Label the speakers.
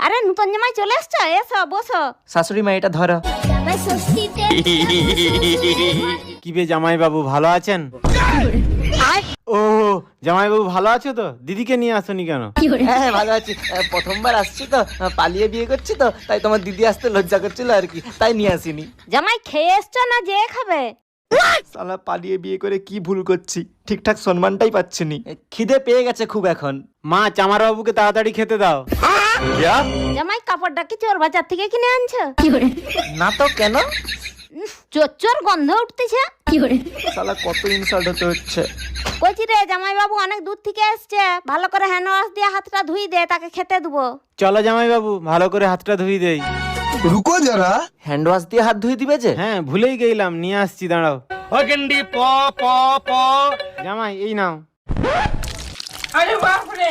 Speaker 1: আরে নতুন জামাই চলে এসছো, এসো বসো।
Speaker 2: শাশুড়ি মা এটা ধরো।
Speaker 3: কি বে জামাই বাবু, ভালো আছেন? ও জামাই বাবু ভালো আছো তো? দিদিকে নিয়ে আসনি কেন?
Speaker 2: হ্যাঁ ভালো আছি, প্রথমবার আসছি তো, পালিয়ে বিয়ে করছি তো, তাই তোমার দিদি আসতে লজ্জা করছিল আর কি, তাই নিয়ে আসিনি।
Speaker 1: জামাই খেয়ে এসছো না যে খাবে?
Speaker 2: শালা পালিয়ে বিয়ে করে কি ভুল করছি, ঠিকঠাক সম্মানটাই পাচ্ছি নি। খিদে পেয়ে গেছে খুব এখন।
Speaker 3: মা চামার বাবুকে তাড়াতাড়ি খেতে দাও।
Speaker 1: জামাই কাপড়টা কি চোর বাজার থেকে কিনে আনছো?
Speaker 2: না তো কেন?
Speaker 1: চোর চোর গন্ধ উঠতেছে।
Speaker 2: শালা কত ইনসাল্ট হতে হচ্ছে।
Speaker 1: কইছি রে জামাই বাবু অনেক দূর থেকে এসছে, ভালো করে হ্যান্ড ওয়াশ দিয়ে হাতটা ধুই দে, তাকে খেতে দেবো।
Speaker 3: চলো জামাই বাবু ভালো করে হাতটা ধুই দেই।
Speaker 4: रुको जरा।
Speaker 2: হ্যান্ড ওয়াশ দিয়ে হাত ধুয়ে দিবে যে?
Speaker 3: হ্যাঁ ভুলেই গেলাম, নিয়ে আসছি দাঁড়াও।
Speaker 5: ও গেন্ডি প প প।
Speaker 3: জামাই এই নাও।
Speaker 5: আরে বাপ রে।